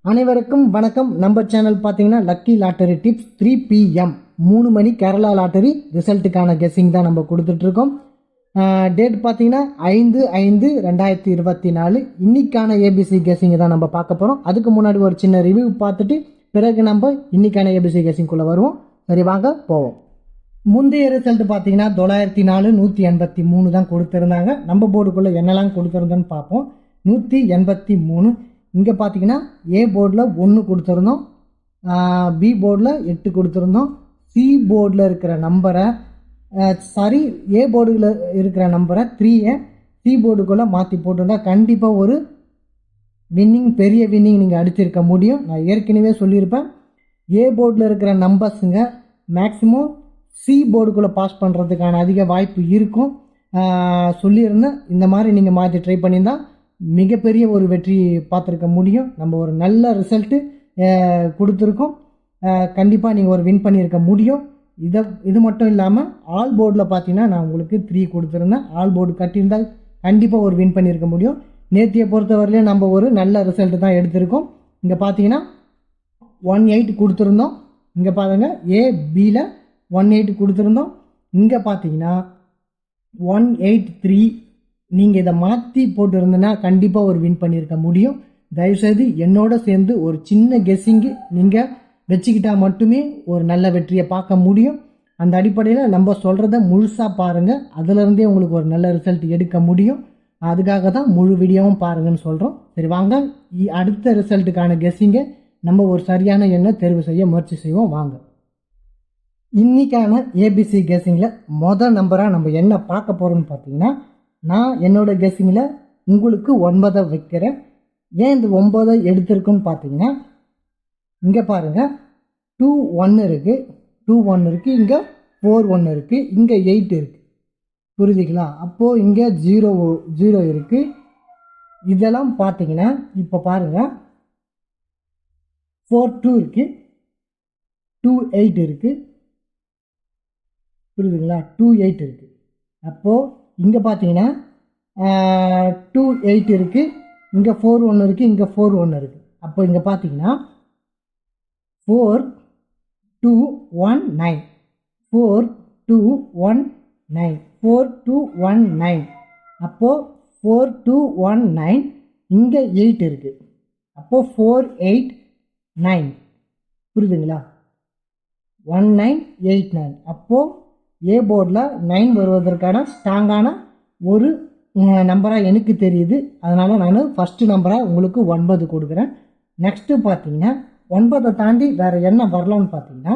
அனைவருக்கும் வணக்கம். நம்ம சேனல் பார்த்தீங்கன்னா லக்கி லாட்டரி டிப்ஸ் 3 PM 3 மணி கேரளா லாட்டரி ரிசல்ட்டுக்கான கெஸ்ஸிங் தான் நம்ம கொடுத்துட்ருக்கோம். டேட் பார்த்தீங்கன்னா 5/5/2024. இன்னைக்கான ஏபிசி கெஸ்ஸிங் தான் நம்ம பார்க்க போகிறோம். அதுக்கு முன்னாடி ஒரு சின்ன ரிவ்யூ பார்த்துட்டு பிறகு நம்ம இன்னைக்கான ஏபிசி கெஸ்ஸிங்குள்ளே வருவோம். சரி, வாங்க போவோம். முந்தைய ரிசல்ட் பார்த்தீங்கன்னா 904 183 தான் கொடுத்துருந்தாங்க. நம்ம போர்டுக்குள்ளே என்னெல்லாம் கொடுத்துருந்தோன்னு பார்ப்போம். 183. இங்கே பார்த்தீங்கன்னா ஏ போர்டில் 1 கொடுத்துருந்தோம், பி போர்டில் 8 கொடுத்துருந்தோம். சி போர்டில் இருக்கிற நம்பரை ஏ போர்டில் இருக்கிற நம்பரை 3 சி போர்டுக்குள்ளே மாற்றி போட்டிருந்தா கண்டிப்பாக ஒரு வின்னிங், பெரிய வின்னிங் நீங்கள் அடிச்சிருக்க முடியும். நான் ஏற்கனவே சொல்லியிருப்பேன், ஏ போர்டில் இருக்கிற நம்பர்ஸுங்க மேக்ஸிமம் சி போர்டுக்குள்ளே பாஸ் பண்ணுறதுக்கான அதிக வாய்ப்பு இருக்கும் சொல்லியிருந்தேன். இந்த மாதிரி நீங்கள் மாற்றி ட்ரை பண்ணியிருந்தால் மிகப்பெரிய ஒரு வெற்றி பார்த்துருக்க முடியும். நம்ம ஒரு நல்ல ரிசல்ட்டு கொடுத்துருக்கோம். கண்டிப்பாக நீங்கள் ஒரு வின் பண்ணியிருக்க முடியும். இது மட்டும் இல்லாமல் ஆல் போர்டில் பார்த்தீங்கன்னா நான் உங்களுக்கு 3 கொடுத்துருந்தேன். ஆல் போர்டு கட்டியிருந்தால் கண்டிப்பாக ஒரு வின் பண்ணியிருக்க முடியும். நேத்தியை பொறுத்தவரையிலையும் நம்ம ஒரு நல்ல ரிசல்ட்டு தான் எடுத்திருக்கோம். இங்கே பார்த்தீங்கன்னா 18 கொடுத்துருந்தோம். இங்கே பாருங்கள், ஏ பியில் 18 கொடுத்துருந்தோம். இங்கே பார்த்தீங்கன்னா 183. நீங்கள் இதை மாற்றி போட்டு இருந்தனா கண்டிப்பாக ஒரு வின் பண்ணியிருக்க முடியும். தயவுசெய்து என்னோட சேர்ந்து ஒரு சின்ன கெஸ்ஸிங்கு நீங்கள் வச்சுக்கிட்டால் மட்டுமே ஒரு நல்ல வெற்றியை பார்க்க முடியும். அந்த அடிப்படையில் நம்ம சொல்கிறத முழுசாக பாருங்கள், அதிலிருந்தே உங்களுக்கு ஒரு நல்ல ரிசல்ட் எடுக்க முடியும். அதுக்காக தான் முழு வீடியோவும் பாருங்கன்னு சொல்கிறோம். சரி, வாங்க அடுத்த ரிசல்ட்டுக்கான கெஸ்ஸிங்கை நம்ம ஒரு சரியான எண்ணை தேர்வு செய்ய முயற்சி செய்வோம். வாங்க இன்னைக்கான ஏபிசி கெஸ்ஸிங்கில் மொதல் நம்பராக நம்ம என்ன பார்க்க போகிறோம்னு பார்த்தீங்கன்னா, நான் என்னோட கெஸ்ஸிங்கில் உங்களுக்கு 9 வைக்கிறேன். ஏன் இந்த 9 எடுத்திருக்குன்னு பார்த்தீங்கன்னா, இங்கே பாருங்கள் 2 1 இருக்குது, இங்கே 4 1 இருக்குது, இங்கே 8 இருக்குது. புரியுதுங்களா? அப்போது இங்கே 0 இருக்குது. இதெல்லாம் பார்த்தீங்கன்னா இப்போ பாருங்கள் 4 2 இருக்குது, 2 8 இருக்குது. புரியுதுங்களா? 2 8 இருக்குது. அப்போது இங்கே பார்த்தீங்கன்னா 2 8 இருக்குது, இங்கே 4 1 இருக்குது, இங்கே 4 1 இருக்குது. அப்போ இங்கே பார்த்தீங்கன்னா 4 2 1 9, 4 2 1 9, 4 2 1 9. அப்போது 4 2 1 9, இங்கே 8 இருக்குது. அப்போது 4 8 9. புரியுதுங்களா? 1 9 8 9. அப்போது ஏ போர்டில் 9 வருவதற்கான ஸ்ட்ராங்கான ஒரு நம்பராக எனக்கு தெரியுது. அதனால் நான் ஃபஸ்ட்டு நம்பராக உங்களுக்கு 9 கொடுக்குறேன். நெக்ஸ்ட்டு பார்த்தீங்கன்னா 9 தாண்டி வேறு என்ன வரலான்னு பார்த்தீங்கன்னா,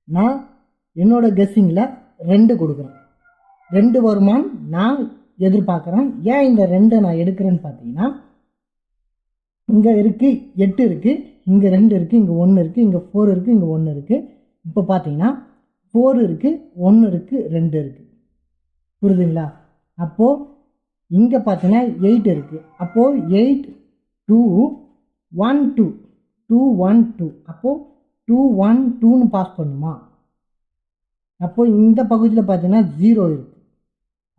நான் என்னோட கெஸ்ஸிங்கில் 2 கொடுக்குறேன். 2 வருமானு நான் எதிர்பார்க்குறேன். ஏன் இந்த 2 நான் எடுக்கிறேன்னு பார்த்தீங்கன்னா, இங்கே இருக்குது 8 இருக்குது, இங்கே 2 இருக்குது, இங்கே 1 இருக்குது, இங்கே 4 இருக்குது, இங்கே 1 இருக்குது. இப்போ பார்த்தீங்கன்னா 4 இருக்குது, 1 இருக்குது, 2 இருக்குது. புரியுதுங்களா? அப்போது இங்கே பார்த்தீங்கன்னா 8 இருக்குது. அப்போது 8 2 1 2 2 1 2. அப்போது 2 1 2ன்னு பாஸ் பண்ணுமா? அப்போது இந்த பகுதியில் பார்த்தீங்கன்னா 0 இருக்குது.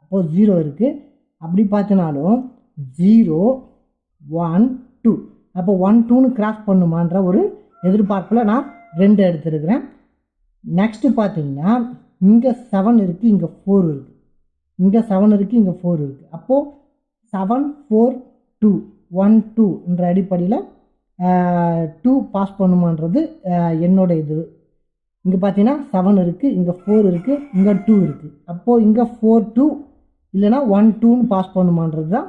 அப்போது 0 இருக்குது. அப்படி பார்த்தினாலும் 0 1 2. அப்போ 1 2ன்னு கிராஸ் பண்ணுமான்ற ஒரு எதிர்பார்ப்பில் நான் 2 எடுத்துருக்கிறேன். நெக்ஸ்ட்டு பார்த்தீங்கன்னா இங்கே 7 இருக்குது, இங்கே 4 இருக்குது, இங்கே 7 இருக்குது, இங்கே 4 இருக்குது. அப்போது 7 4 2 1 2ன்ற அடிப்படையில் 2 பாஸ் பண்ணுமான்றது என்னோட இது. இங்கே பார்த்தீங்கன்னா 7 இருக்குது, இங்கே 4 இருக்குது, இங்கே 2 இருக்குது. அப்போது இங்கே 4 2 இல்லைனா 1 2ன்னு பாஸ் பண்ணுமான்றது தான்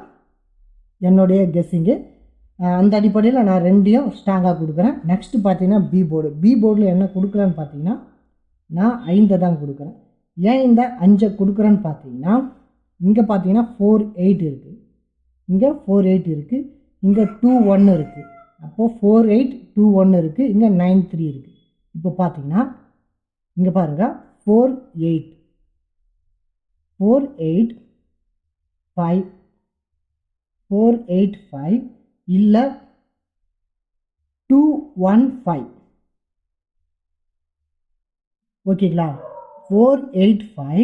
என்னுடைய கெஸ்ஸிங்கு. அந்த அடிப்படையில் நான் 2யும் ஸ்ட்ராங்காக கொடுக்குறேன். நெக்ஸ்ட்டு பார்த்தீங்கன்னா பி போர்டில் என்ன கொடுக்குறேன்னு பார்த்தீங்கன்னா, நான் 5 தான் கொடுக்குறேன். ஏன் இந்த 5 கொடுக்குறேன்னு பார்த்தீங்கன்னா, இங்கே பார்த்தீங்கன்னா 4 8 இருக்குது, இங்கே 4 8 இருக்குது, இங்கே 2 1 இருக்குது. அப்போது 4 8 2 1 இருக்குது, இங்கே 9 3 இருக்குது. இப்போ பார்த்தீங்கன்னா இங்கே பாருங்கள் 4 8 4 8 5 4 8 5 இல்லை 2 1 5. ஓகேங்களா? 4 8 5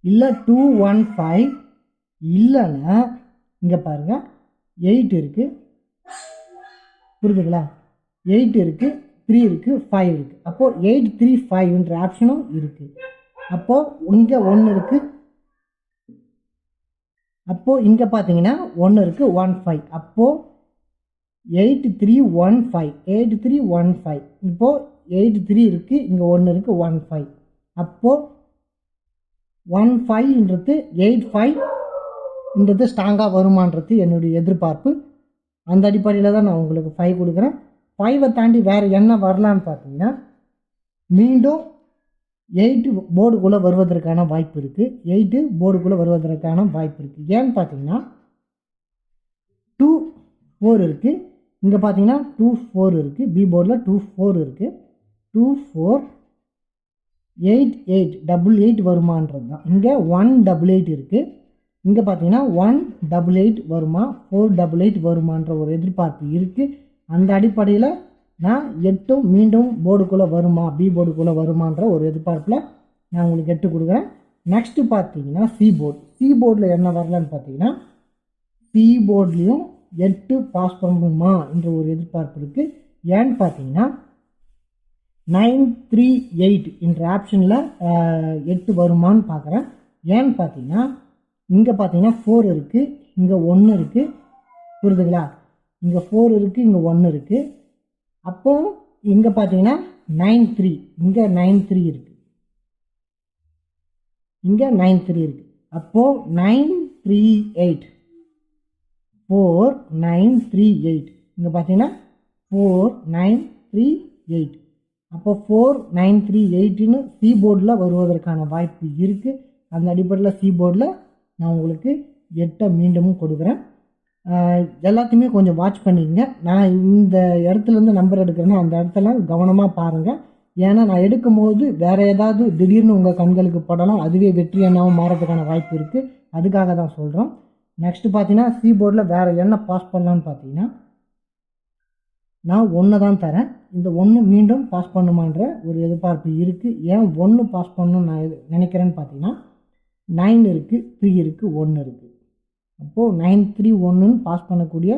இல்லை 2 1 5 இல்லைன்னா இங்கே பாருங்கள் 8 இருக்குது, புரியுதுங்களா? 8 இருக்குது, 3 இருக்குது, 5 இருக்குது. அப்போது 8 3 5ன்ற ஆப்ஷனும் இருக்குது. அப்போது இங்கே 1 இருக்குது. அப்போது இங்கே பார்த்தீங்கன்னா 1 இருக்குது, 1 5. அப்போது 8 3 1 5, 8 3 1 5. இப்போது 8 3 இருக்குது, இங்கே 1 இருக்குது, 1 5. அப்போது 1 5ன்றது 8 5ன்றது ஸ்ட்ராங்காக வருமானது என்னுடைய எதிர்பார்ப்பு. அந்த அடிப்படையில் தான் நான் உங்களுக்கு 5 கொடுக்குறேன். 5 தாண்டி வேறு என்ன வரலான்னு பார்த்தீங்கன்னா, மீண்டும் 8 போர்டுக்குள்ளே வருவதற்கான வாய்ப்பு இருக்குது. 8 போர்டுக்குள்ளே வருவதற்கான வாய்ப்பு இருக்குது. ஏன்னு பார்த்தீங்கன்னா 2 4 இருக்குது. இங்கே பார்த்தீங்கன்னா 2 4 இருக்குது. பி போர்டில் 2 4 இருக்குது. 2 4 8 8 88 வருமானது தான். இங்கே 188 இருக்குது. இங்கே பார்த்தீங்கன்னா 188 வருமா, 488 வருமான்ற ஒரு எதிர்பார்ப்பு இருக்குது. அந்த அடிப்படையில் நான் 8 மீண்டும் போர்டுக்குள்ளே வருமா, பி போர்டுக்குள்ளே வருமான்ற ஒரு எதிர்பார்ப்பில் நான் உங்களுக்கு 8 கொடுக்குறேன். நெக்ஸ்ட்டு பார்த்தீங்கன்னா சி போர்டு. சி போர்டில் என்ன வரலான்னு பார்த்தீங்கன்னா, சி போர்ட்லேயும் 8 பாஸ் பண்ணுமா என்ற ஒரு எதிர்பார்ப்பு இருக்குது. ஏன்னு பார்த்தீங்கன்னா 9 3 8 என்ற ஆப்ஷனில் 8 வருமானு பார்க்குறேன். ஏன்னு பார்த்தீங்கன்னா இங்கே பார்த்தீங்கன்னா 4 இருக்குது, இங்கே 1 இருக்குது. புரியுதுங்களா? இங்கே 4 இருக்குது, இங்கே 1 இருக்குது. அப்போது இங்கே பார்த்தீங்கன்னா 9 3, இங்கே 9 3 இருக்குது, இங்கே 9 3 இருக்குது. அப்போது 9 3 8 4 9 3 8. இங்கே பார்த்தீங்கன்னா 4 9 3 8. அப்போ 4 9 3 8ன்னு சி போர்டில் வருவதற்கான வாய்ப்பு இருக்குது. அந்த அடிப்படையில் சி போர்டில் நான் உங்களுக்கு 8 மீண்டும் கொடுக்குறேன். எல்லாத்தையுமே கொஞ்சம் வாட்ச் பண்ணிக்கங்க. நான் இந்த இடத்துலேருந்து நம்பர் எடுக்கிறேன்னா அந்த இடத்துல கவனமாக பாருங்கள். ஏன்னா நான் எடுக்கும்போது வேறு ஏதாவது திடீர்னு உங்கள் கண்களுக்கு படலாம், அதுவே வெற்றி எண்ணாவும் மாறதுக்கான வாய்ப்பு இருக்குது. அதுக்காக தான் சொல்கிறோம். நெக்ஸ்ட்டு பார்த்தீங்கன்னா சி போர்டில் வேறு என்ன பாஸ் பண்ணலான்னு பார்த்தீங்கன்னா, நான் 1 தான் தரேன். இந்த 1 மீண்டும் பாஸ் பண்ணுமான்ற ஒரு எதிர்பார்ப்பு இருக்குது. ஏன் 1 பாஸ் பண்ணணும்னு நான் நினைக்கிறேன்னு பார்த்தீங்கன்னா 9 இருக்குது, 3 இருக்குது, 1 இருக்குது. அப்போது 9 3 1ன்னு பாஸ் பண்ணக்கூடிய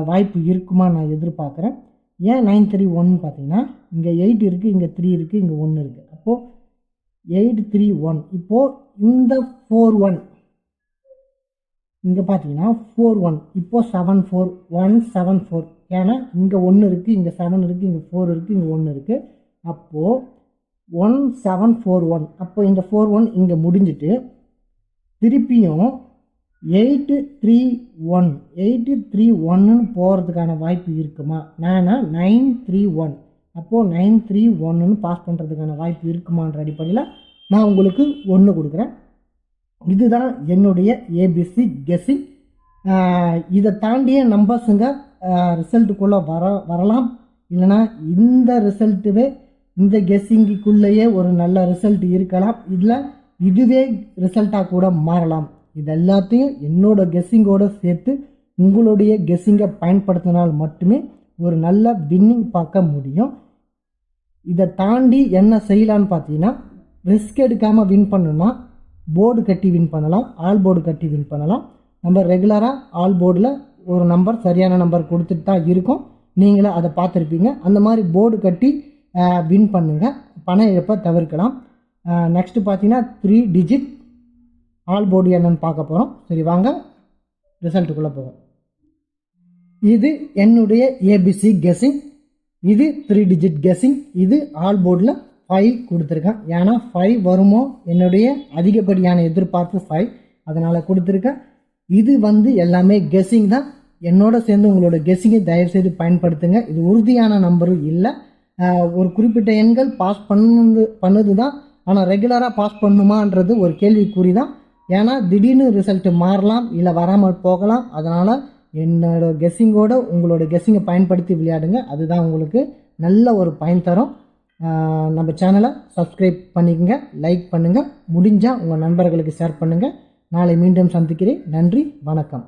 வாய்ப்பு இருக்குமா நான் எதிர்பார்க்குறேன். ஏன் 9 3 1ன்னு பார்த்தீங்கன்னா இங்கே 8 இருக்குது, இங்கே 3 இருக்குது, இங்கே 1 இருக்குது. அப்போது 8 3 1. இப்போது இந்த 4 1 இங்கே பார்த்தீங்கன்னா 4 1. இப்போது 7 4 1 7 4. ஏன்னா இங்கே 1 இருக்குது, இங்கே 7 இருக்குது, இங்கே 4 இருக்குது, இங்கே 1 இருக்குது. அப்போது 1 7 4 1. அப்போ இந்த 4 1 இங்கே முடிஞ்சிட்டு திருப்பியும் 8 3 1 8 3 1ன்னு போகிறதுக்கான வாய்ப்பு இருக்குமா? நான் 9 3 1. அப்போது 9 3 1ன்னு பாஸ் பண்ணுறதுக்கான வாய்ப்பு இருக்குமான்ற அடிப்படையில் நான் உங்களுக்கு 1 கொடுக்குறேன். இதுதான் என்னுடைய ஏபிசி கெஸ்ஸிங். இதை தாண்டிய நம்பர்ஸுங்க ரிசல்ட்டுக்குள்ளே வரலாம். இல்லைனா இந்த ரிசல்ட்டுவே இந்த கெஸ்ஸிங்குக்குள்ளேயே ஒரு நல்ல ரிசல்ட் இருக்கலாம். இதில் இதுவே ரிசல்ட்டாக கூட மாறலாம். இது எல்லாத்தையும் என்னோட கெஸ்ஸிங்கோடு சேர்த்து உங்களுடைய கெஸ்ஸிங்கை பயன்படுத்தினால் மட்டுமே ஒரு நல்ல வின்னிங் பார்க்க முடியும். இதை தாண்டி என்ன செய்யலான்னு பார்த்தீங்கன்னா, ரிஸ்க் எடுக்காமல் வின் பண்ணணும்னா போர்டு கட்டி வின் பண்ணலாம், ஆல் போர்டு கட்டி வின் பண்ணலாம். நம்ம ரெகுலராக ஆல் போர்டில் ஒரு நம்பர் சரியான நம்பர் கொடுத்துட்டு தான் இருக்கும். நீங்களே அதை பார்த்துருப்பீங்க. அந்த மாதிரி போர்டு கட்டி வின் பண்ணுங்கள், பண இழப்பை தவிர்க்கலாம். நெக்ஸ்ட்டு பார்த்தீங்கன்னா 3 டிஜிட் ஆல் போர்டு என்னன்னு பார்க்க போகிறோம். சரி வாங்க ரிசல்ட்டுக்குள்ளே போவோம். இது என்னுடைய ஏபிசி கெஸ்ஸிங். இது 3 டிஜிட் கெஸ்ஸிங். இது ஆல் போர்டில் 5 கொடுத்துருக்கேன். ஏன்னா 5 வருமோ என்னுடைய அதிகப்படியான எதிர்பார்ப்பு 5, அதனால் கொடுத்துருக்கேன். இது எல்லாமே கெஸ்ஸிங் தான். என்னோட சேர்ந்து உங்களோட கெஸ்ஸிங்கை தயவுசெய்து பயன்படுத்துங்க. இது உறுதியான நம்பரும் இல்லை. ஒரு குறிப்பிட்ட எண்கள் பாஸ் பண்ணுது தான், ஆனால் ரெகுலராக பாஸ் பண்ணுமான்றது ஒரு கேள்விக்குறி தான். ஏன்னா திடீர்னு ரிசல்ட்டு மாறலாம், இல்லை வராமல் போகலாம். அதனால் என்னோட கெஸ்ஸிங்கோட உங்களோட கெஸ்ஸிங்கை பயன்படுத்தி விளையாடுங்க. அதுதான் உங்களுக்கு நல்ல ஒரு பயன் தரும். நம்ம சேனலை சப்ஸ்கிரைப் பண்ணிக்கங்க, லைக் பண்ணுங்கள், முடிஞ்சால் உங்கள் நண்பர்களுக்கு ஷேர் பண்ணுங்கள். நாளை மீண்டும் சந்திக்கிறேன். நன்றி, வணக்கம்.